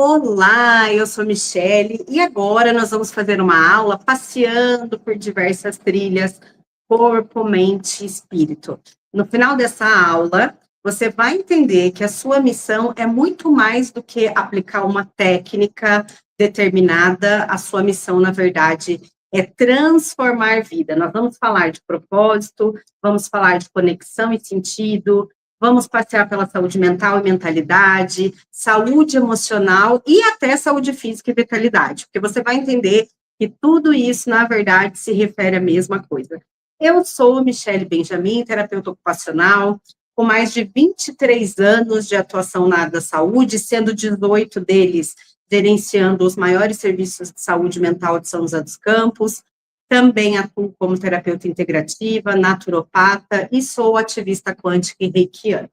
Olá, eu sou Michele e agora nós vamos fazer uma aula passeando por diversas trilhas, corpo, mente e espírito. No final dessa aula, você vai entender que a sua missão é muito mais do que aplicar uma técnica determinada. A sua missão, na verdade, é transformar vida. Nós vamos falar de propósito, vamos falar de conexão e sentido, vamos passear pela saúde mental e mentalidade, saúde emocional e até saúde física e vitalidade, porque você vai entender que tudo isso, na verdade, se refere à mesma coisa. Eu sou Michele Benjamin, terapeuta ocupacional, com mais de 23 anos de atuação na área da saúde, sendo 18 deles gerenciando os maiores serviços de saúde mental de São José dos Campos. Também atuo como terapeuta integrativa, naturopata e sou ativista quântica e reikiana.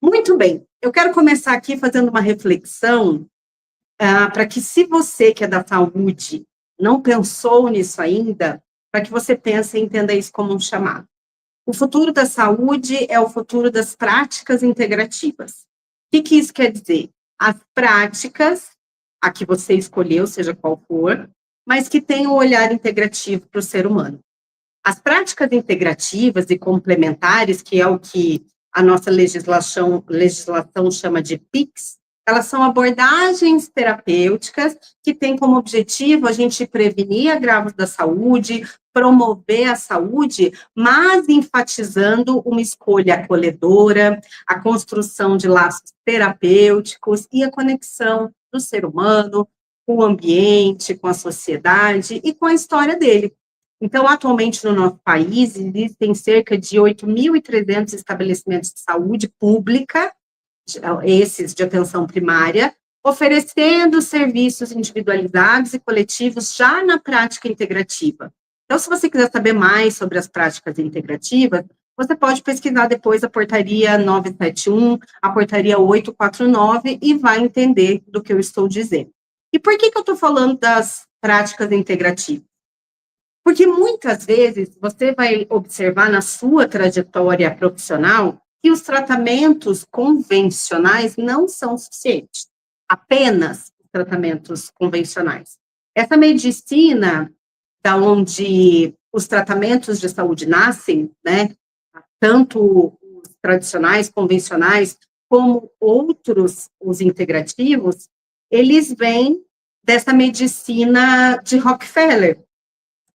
Muito bem, eu quero começar aqui fazendo uma reflexão para que, se você que é da saúde não pensou nisso ainda, para que você pense e entenda isso como um chamado. O futuro da saúde é o futuro das práticas integrativas. O que isso quer dizer? As práticas, a que você escolheu, seja qual for, mas que tenham um olhar integrativo para o ser humano. As práticas integrativas e complementares, que é o que a nossa legislação chama de PICs, elas são abordagens terapêuticas que têm como objetivo a gente prevenir agravos da saúde, promover a saúde, mas enfatizando uma escolha acolhedora, a construção de laços terapêuticos e a conexão do ser humano com o ambiente, com a sociedade e com a história dele. Então, atualmente, no nosso país, existem cerca de 8.300 estabelecimentos de saúde pública, esses de atenção primária, oferecendo serviços individualizados e coletivos já na prática integrativa. Então, se você quiser saber mais sobre as práticas integrativas, você pode pesquisar depois a portaria 971, a portaria 849 e vai entender do que eu estou dizendo. E por que eu estou falando das práticas integrativas? Porque muitas vezes você vai observar na sua trajetória profissional que os tratamentos convencionais não são suficientes, apenas os tratamentos convencionais. Essa medicina, da onde os tratamentos de saúde nascem, né, tanto os tradicionais, convencionais, como outros, os integrativos, eles vêm dessa medicina de Rockefeller,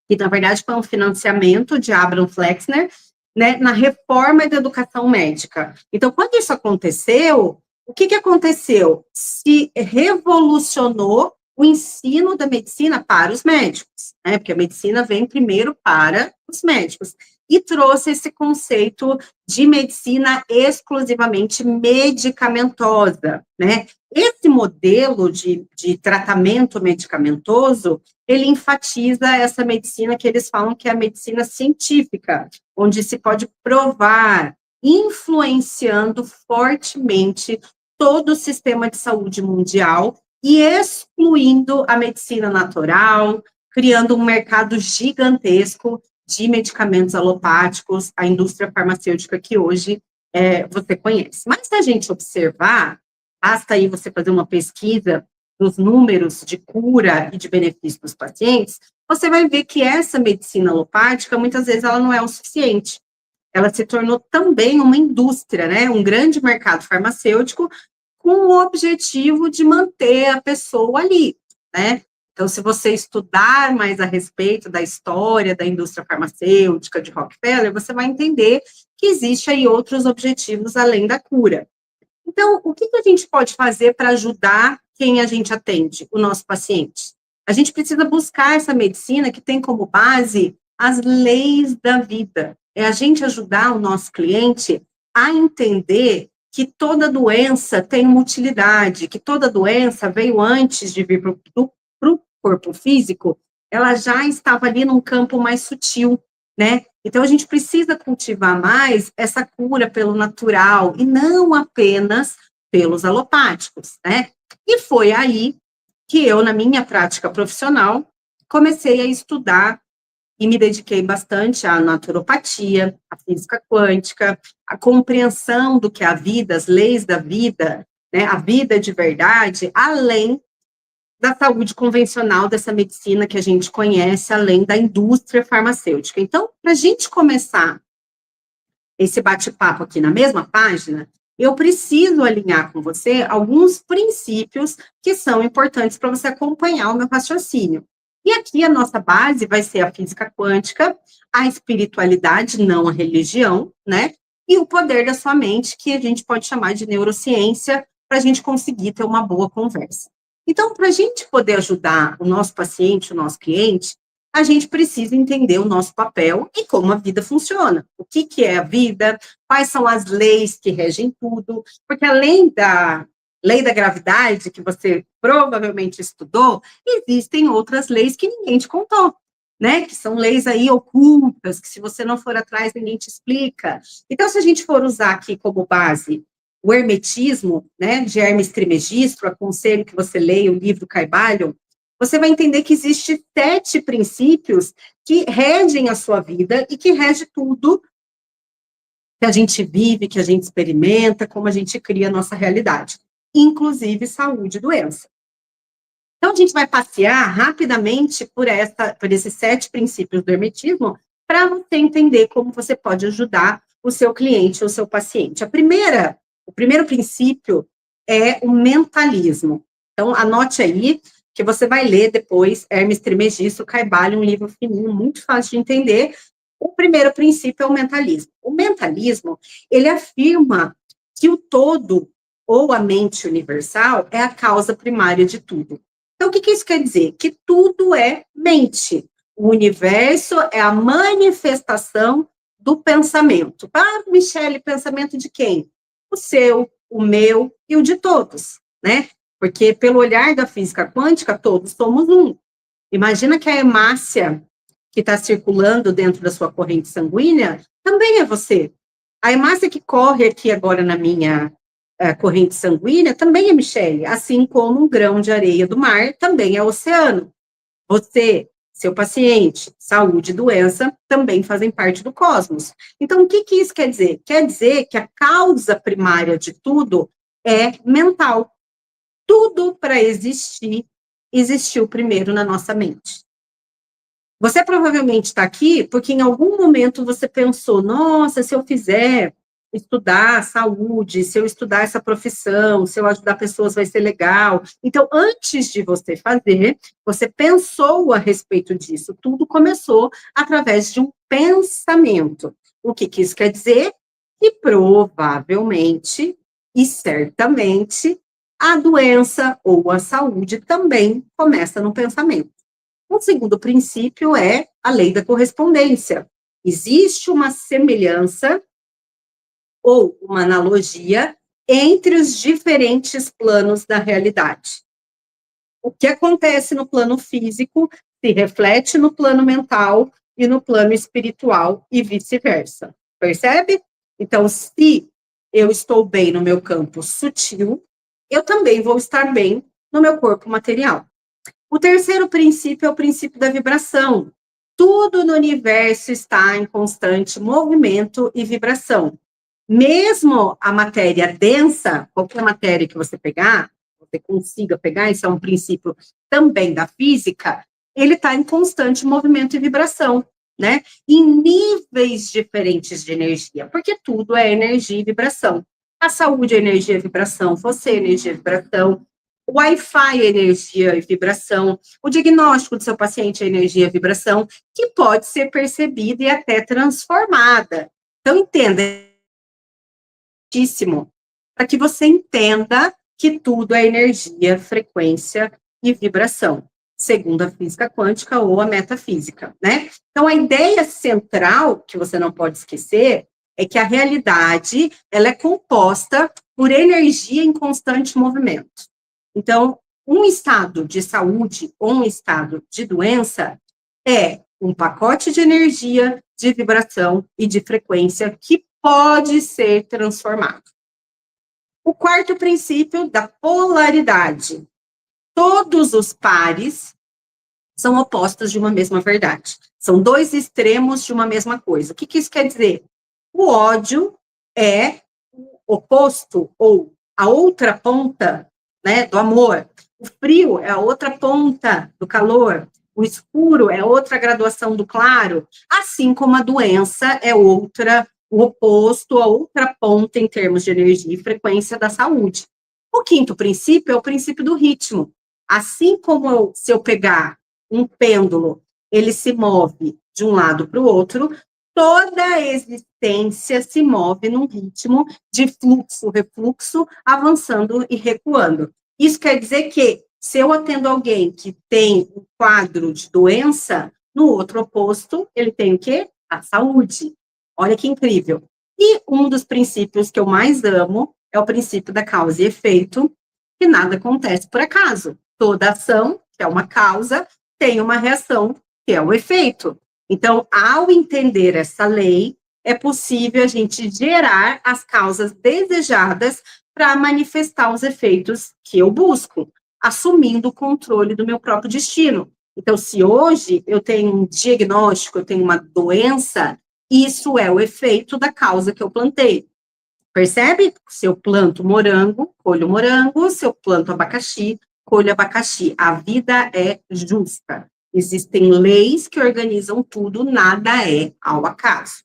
que na verdade foi um financiamento de Abraham Flexner, né, na reforma da educação médica. Então, quando isso aconteceu, o que aconteceu? Se revolucionou o ensino da medicina para os médicos, né, porque a medicina vem primeiro para os médicos, e trouxe esse conceito de medicina exclusivamente medicamentosa, né? Esse modelo de tratamento medicamentoso, ele enfatiza essa medicina que eles falam que é a medicina científica, onde se pode provar, influenciando fortemente todo o sistema de saúde mundial e excluindo a medicina natural, criando um mercado gigantesco de medicamentos alopáticos, a indústria farmacêutica que hoje você conhece. Mas se a gente observar, basta aí você fazer uma pesquisa dos números de cura e de benefício dos pacientes, você vai ver que essa medicina alopática, muitas vezes, ela não é o suficiente. Ela se tornou também uma indústria, né, um grande mercado farmacêutico com o objetivo de manter a pessoa ali, né? Então, se você estudar mais a respeito da história da indústria farmacêutica de Rockefeller, você vai entender que existe aí outros objetivos além da cura. Então, o que a gente pode fazer para ajudar quem a gente atende, o nosso paciente? A gente precisa buscar essa medicina que tem como base as leis da vida. É a gente ajudar o nosso cliente a entender que toda doença tem uma utilidade, que toda doença veio antes de vir para o corpo físico, ela já estava ali num campo mais sutil, né? Então, a gente precisa cultivar mais essa cura pelo natural e não apenas pelos alopáticos, né? E foi aí que eu, na minha prática profissional, comecei a estudar e me dediquei bastante à naturopatia, à física quântica, à compreensão do que é a vida, as leis da vida, né, a vida de verdade, além da saúde convencional, dessa medicina que a gente conhece, além da indústria farmacêutica. Então, para a gente começar esse bate-papo aqui na mesma página, eu preciso alinhar com você alguns princípios que são importantes para você acompanhar o meu raciocínio. E aqui a nossa base vai ser a física quântica, a espiritualidade, não a religião, né? E o poder da sua mente, que a gente pode chamar de neurociência, para a gente conseguir ter uma boa conversa. Então, para a gente poder ajudar o nosso paciente, o nosso cliente, a gente precisa entender o nosso papel e como a vida funciona. O que, que é a vida, quais são as leis que regem tudo, porque além da lei da gravidade, que você provavelmente estudou, existem outras leis que ninguém te contou, né? Que são leis aí ocultas, que se você não for atrás, ninguém te explica. Então, se a gente for usar aqui como base o hermetismo, né, de Hermes Trismegisto, aconselho que você leia o livro Kybalion, você vai entender que existe 7 princípios que regem a sua vida e que rege tudo que a gente vive, que a gente experimenta, como a gente cria a nossa realidade, inclusive saúde e doença. Então, a gente vai passear rapidamente por esses 7 princípios do hermetismo para você entender como você pode ajudar o seu cliente ou o seu paciente. O primeiro princípio é o mentalismo. Então, anote aí, que você vai ler depois, Hermes Trismegisto, Kybalion, um livro fininho, muito fácil de entender. O primeiro princípio é o mentalismo. O mentalismo, ele afirma que o todo, ou a mente universal, é a causa primária de tudo. Então, o que isso quer dizer? Que tudo é mente. O universo é a manifestação do pensamento. Ah, Michele, pensamento de quem? O seu, o meu e o de todos, né? Porque pelo olhar da física quântica, todos somos um. Imagina que a hemácia que está circulando dentro da sua corrente sanguínea também é você. A hemácia que corre aqui agora na minha corrente sanguínea também é Michele, assim como um grão de areia do mar também é oceano. Você, seu paciente, saúde e doença também fazem parte do cosmos. Então, o que isso quer dizer? Quer dizer que a causa primária de tudo é mental. Tudo para existir, existiu primeiro na nossa mente. Você provavelmente está aqui porque em algum momento você pensou, nossa, se eu fizer estudar saúde, se eu estudar essa profissão, se eu ajudar pessoas vai ser legal. Então, antes de você fazer, você pensou a respeito disso. Tudo começou através de um pensamento. O que isso quer dizer? Que provavelmente e certamente a doença ou a saúde também começa no pensamento. O segundo princípio é a lei da correspondência. Existe uma semelhança ou uma analogia entre os diferentes planos da realidade. O que acontece no plano físico se reflete no plano mental e no plano espiritual e vice-versa. Percebe? Então, se eu estou bem no meu campo sutil, eu também vou estar bem no meu corpo material. O terceiro princípio é o princípio da vibração. Tudo no universo está em constante movimento e vibração. Mesmo a matéria densa, qualquer matéria que você pegar, você consiga pegar, isso é um princípio também da física, ele está em constante movimento e vibração, né? Em níveis diferentes de energia, porque tudo é energia e vibração. A saúde é energia e vibração, você é energia e vibração, o Wi-Fi é energia e vibração, o diagnóstico do seu paciente é energia e vibração, que pode ser percebida e até transformada. Então, entenda, para que você entenda que tudo é energia, frequência e vibração, segundo a física quântica ou a metafísica, né? Então, a ideia central, que você não pode esquecer, é que a realidade, ela é composta por energia em constante movimento. Então, um estado de saúde ou um estado de doença é um pacote de energia, de vibração e de frequência que pode ser transformado. O quarto princípio da polaridade. Todos os pares são opostos de uma mesma verdade. São dois extremos de uma mesma coisa. O que isso quer dizer? O ódio é o oposto ou a outra ponta, né, do amor. O frio é a outra ponta do calor. O escuro é outra graduação do claro, assim como a doença é outra, o oposto, a outra ponta em termos de energia e frequência da saúde. O quinto princípio é o princípio do ritmo. Assim como se eu pegar um pêndulo, ele se move de um lado para o outro, toda a existência se move num ritmo de fluxo, refluxo, avançando e recuando. Isso quer dizer que, se eu atendo alguém que tem um quadro de doença, no outro oposto, ele tem o quê? A saúde. Olha que incrível. E um dos princípios que eu mais amo é o princípio da causa e efeito, que nada acontece por acaso. Toda ação, que é uma causa, tem uma reação, que é o efeito. Então, ao entender essa lei, é possível a gente gerar as causas desejadas para manifestar os efeitos que eu busco, assumindo o controle do meu próprio destino. Então, se hoje eu tenho um diagnóstico, eu tenho uma doença, isso é o efeito da causa que eu plantei. Percebe? Se eu planto morango, colho morango. Se eu planto abacaxi, colho abacaxi. A vida é justa. Existem leis que organizam tudo, nada é ao acaso.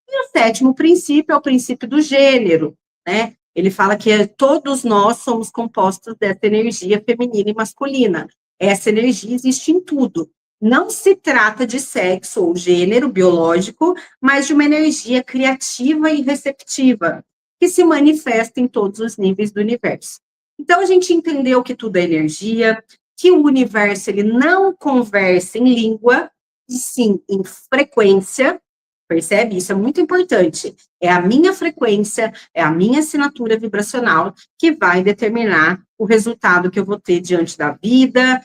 E o sétimo princípio é o princípio do gênero, né? Ele fala que todos nós somos compostos dessa energia feminina e masculina. Essa energia existe em tudo. Não se trata de sexo ou gênero biológico, mas de uma energia criativa e receptiva, que se manifesta em todos os níveis do universo. Então, a gente entendeu que tudo é energia, que o universo ele não conversa em língua, e sim em frequência. Percebe? Isso é muito importante. É a minha frequência, é a minha assinatura vibracional que vai determinar o resultado que eu vou ter diante da vida,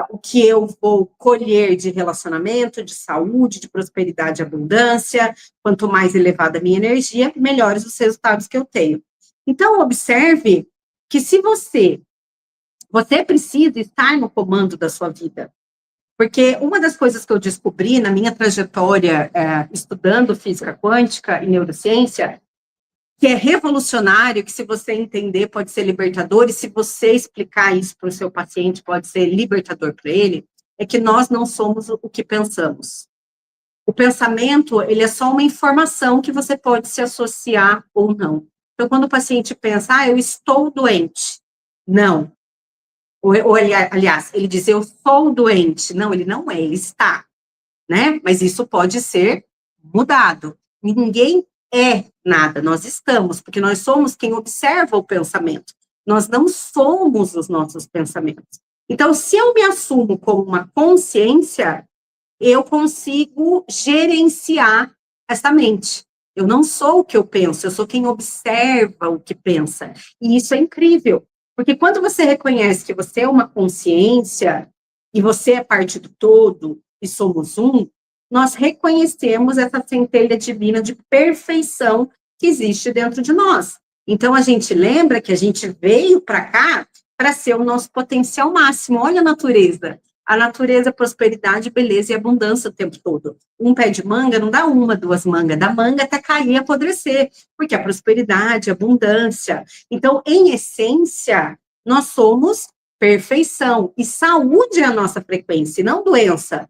o que eu vou colher de relacionamento, de saúde, de prosperidade e abundância. Quanto mais elevada a minha energia, melhores os resultados que eu tenho. Então, observe que se você precisa estar no comando da sua vida. Porque uma das coisas que eu descobri na minha trajetória estudando física quântica e neurociência, que é revolucionário, que se você entender pode ser libertador, e se você explicar isso para o seu paciente pode ser libertador para ele, é que nós não somos o que pensamos. O pensamento, ele é só uma informação que você pode se associar ou não. Então, quando o paciente pensa, eu estou doente. Não. Ou, aliás, ele diz, eu sou doente. Não, ele não é, ele está, né? Mas isso pode ser mudado. Ninguém é nada, nós estamos, porque nós somos quem observa o pensamento. Nós não somos os nossos pensamentos. Então, se eu me assumo como uma consciência, eu consigo gerenciar essa mente. Eu não sou o que eu penso, eu sou quem observa o que pensa. E isso é incrível. Porque quando você reconhece que você é uma consciência e você é parte do todo e somos um, nós reconhecemos essa centelha divina de perfeição que existe dentro de nós. Então, a gente lembra que a gente veio para cá para ser o nosso potencial máximo. Olha a natureza. A natureza, prosperidade, beleza e abundância o tempo todo. Um pé de manga não dá uma, duas mangas, dá manga até cair e apodrecer, porque a prosperidade, a abundância. Então, em essência, nós somos perfeição, e saúde é a nossa frequência, e não doença.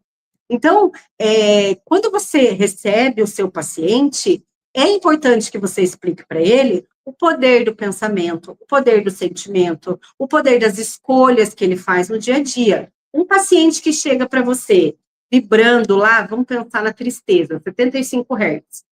Então, quando você recebe o seu paciente, é importante que você explique para ele o poder do pensamento, o poder do sentimento, o poder das escolhas que ele faz no dia a dia. Um paciente que chega para você vibrando lá, vamos pensar na tristeza, 75 Hz.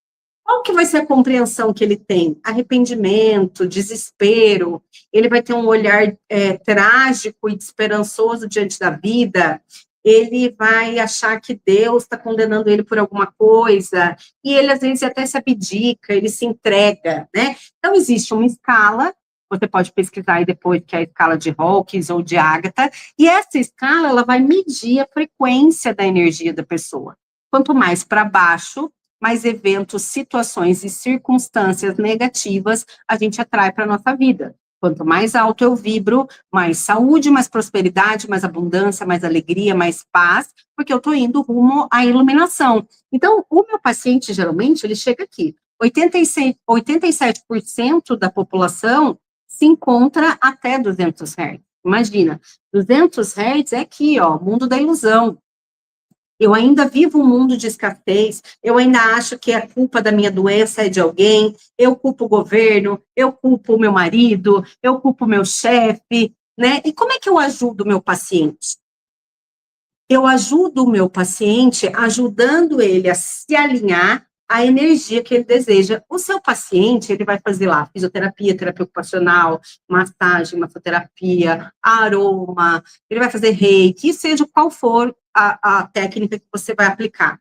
Qual que vai ser a compreensão que ele tem? Arrependimento, desespero, ele vai ter um olhar trágico e desesperançoso diante da vida, ele vai achar que Deus está condenando ele por alguma coisa, e ele às vezes até se abdica, ele se entrega, né? Então, existe uma escala, você pode pesquisar aí depois, que é a escala de Hawkins ou de Agatha, e essa escala, ela vai medir a frequência da energia da pessoa. Quanto mais para baixo, mais eventos, situações e circunstâncias negativas a gente atrai para a nossa vida. Quanto mais alto eu vibro, mais saúde, mais prosperidade, mais abundância, mais alegria, mais paz, porque eu estou indo rumo à iluminação. Então, o meu paciente, geralmente, ele chega aqui. 87% da população se encontra até 200 Hz. Imagina, 200 Hz é aqui, ó, mundo da ilusão. Eu ainda vivo um mundo de escassez, eu ainda acho que a culpa da minha doença é de alguém, eu culpo o governo, eu culpo o meu marido, eu culpo o meu chefe, né? E como é que eu ajudo o meu paciente? Eu ajudo o meu paciente ajudando ele a se alinhar à energia que ele deseja. O seu paciente, ele vai fazer lá fisioterapia, terapia ocupacional, massagem, massoterapia, aroma, ele vai fazer reiki, seja qual for a técnica que você vai aplicar.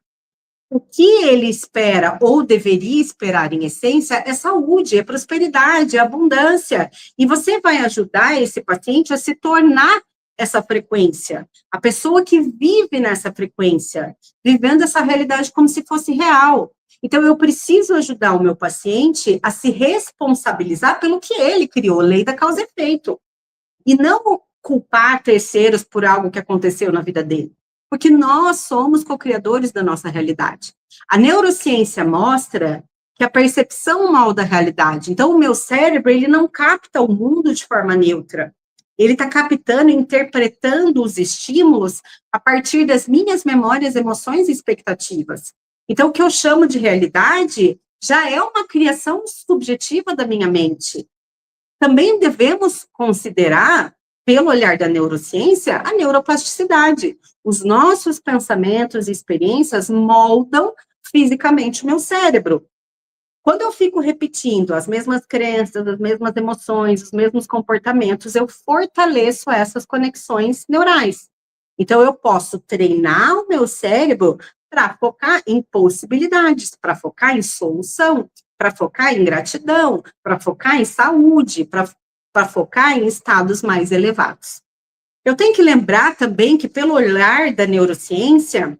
O que ele espera ou deveria esperar, em essência, é saúde, é prosperidade, é abundância. E você vai ajudar esse paciente a se tornar essa frequência. A pessoa que vive nessa frequência, vivendo essa realidade como se fosse real. Então, eu preciso ajudar o meu paciente a se responsabilizar pelo que ele criou, lei da causa e efeito. E não culpar terceiros por algo que aconteceu na vida dele. Porque nós somos co-criadores da nossa realidade. A neurociência mostra que a percepção mal da realidade. Então, o meu cérebro, ele não capta o mundo de forma neutra. Ele está captando, interpretando os estímulos a partir das minhas memórias, emoções e expectativas. Então, o que eu chamo de realidade já é uma criação subjetiva da minha mente. Também devemos considerar, pelo olhar da neurociência, a neuroplasticidade. Os nossos pensamentos e experiências moldam fisicamente o meu cérebro. Quando eu fico repetindo as mesmas crenças, as mesmas emoções, os mesmos comportamentos, eu fortaleço essas conexões neurais. Então, eu posso treinar o meu cérebro para focar em possibilidades, para focar em solução, para focar em gratidão, para focar em saúde, para focar em estados mais elevados. Eu tenho que lembrar também que, pelo olhar da neurociência,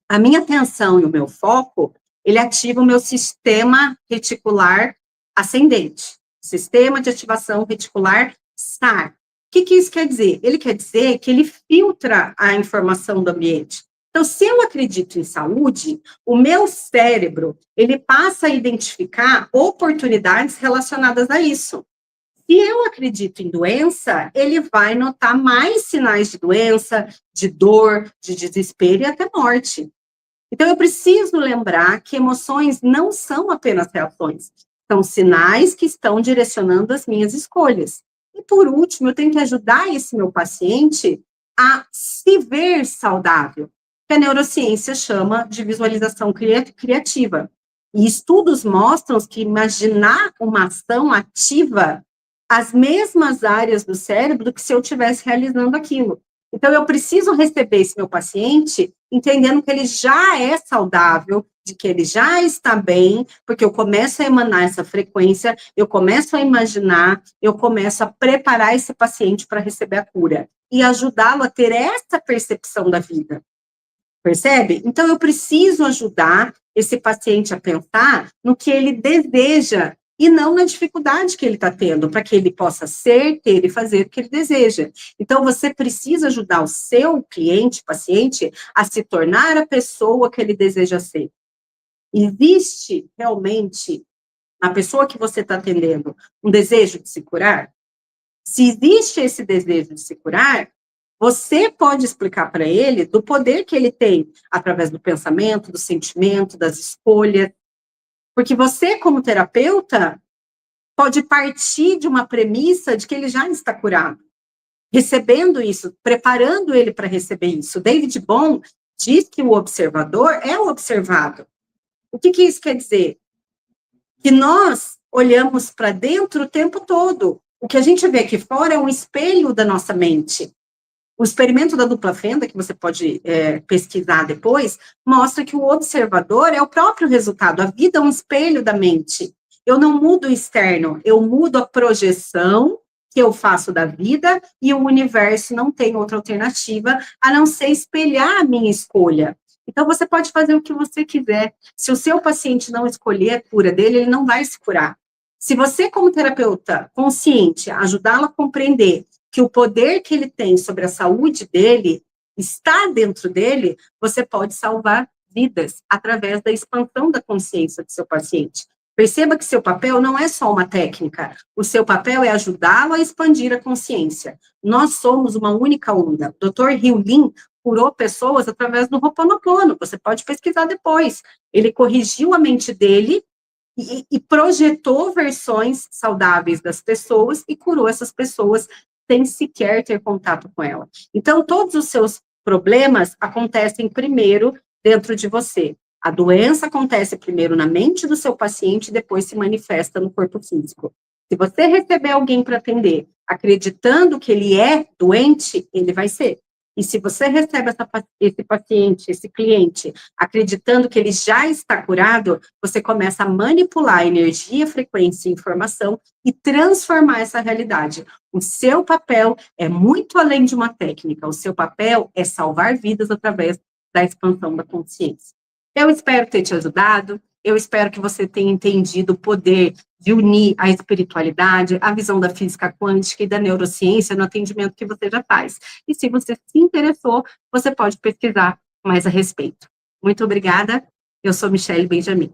a minha atenção e o meu foco, ele ativa o meu sistema reticular ascendente. Sistema de ativação reticular SAR. O que isso quer dizer? Ele quer dizer que ele filtra a informação do ambiente. Então, se eu acredito em saúde, o meu cérebro, ele passa a identificar oportunidades relacionadas a isso. Se eu acredito em doença, ele vai notar mais sinais de doença, de dor, de desespero e até morte. Então, eu preciso lembrar que emoções não são apenas reações, são sinais que estão direcionando as minhas escolhas. E, por último, eu tenho que ajudar esse meu paciente a se ver saudável, que a neurociência chama de visualização criativa. E estudos mostram que imaginar uma ação ativa as mesmas áreas do cérebro do que se eu estivesse realizando aquilo. Então, eu preciso receber esse meu paciente entendendo que ele já é saudável, de que ele já está bem, porque eu começo a emanar essa frequência, eu começo a imaginar, eu começo a preparar esse paciente para receber a cura e ajudá-lo a ter essa percepção da vida. Percebe? Então, eu preciso ajudar esse paciente a pensar no que ele deseja e não na dificuldade que ele está tendo, para que ele possa ser, ter e fazer o que ele deseja. Então, você precisa ajudar o seu cliente, paciente, a se tornar a pessoa que ele deseja ser. Existe realmente, na pessoa que você está atendendo, um desejo de se curar? Se existe esse desejo de se curar, você pode explicar para ele do poder que ele tem através do pensamento, do sentimento, das escolhas. Porque você, como terapeuta, pode partir de uma premissa de que ele já está curado, recebendo isso, preparando ele para receber isso. David Bohm diz que o observador é o observado. O que isso quer dizer? Que nós olhamos para dentro o tempo todo. O que a gente vê aqui fora é um espelho da nossa mente. O experimento da dupla fenda, que você pode pesquisar depois, mostra que o observador é o próprio resultado. A vida é um espelho da mente. Eu não mudo o externo, eu mudo a projeção que eu faço da vida e o universo não tem outra alternativa a não ser espelhar a minha escolha. Então, você pode fazer o que você quiser. Se o seu paciente não escolher a cura dele, ele não vai se curar. Se você, como terapeuta consciente, ajudá-lo a compreender que o poder que ele tem sobre a saúde dele está dentro dele, você pode salvar vidas através da expansão da consciência do seu paciente. Perceba que seu papel não é só uma técnica, o seu papel é ajudá-lo a expandir a consciência. Nós somos uma única onda. O Dr. Hyu Lin curou pessoas através do Ho'oponopono, você pode pesquisar depois. Ele corrigiu a mente dele e projetou versões saudáveis das pessoas e curou essas pessoas sem sequer ter contato com ela. Então, todos os seus problemas acontecem primeiro dentro de você. A doença acontece primeiro na mente do seu paciente e depois se manifesta no corpo físico. Se você receber alguém para atender acreditando que ele é doente, ele vai ser. E se você recebe esse paciente, esse cliente, acreditando que ele já está curado, você começa a manipular a energia, frequência e informação e transformar essa realidade. O seu papel é muito além de uma técnica, o seu papel é salvar vidas através da expansão da consciência. Eu espero ter te ajudado, eu espero que você tenha entendido o poder de unir a espiritualidade, a visão da física quântica e da neurociência no atendimento que você já faz. E se você se interessou, você pode pesquisar mais a respeito. Muito obrigada, eu sou Michele Benjamin.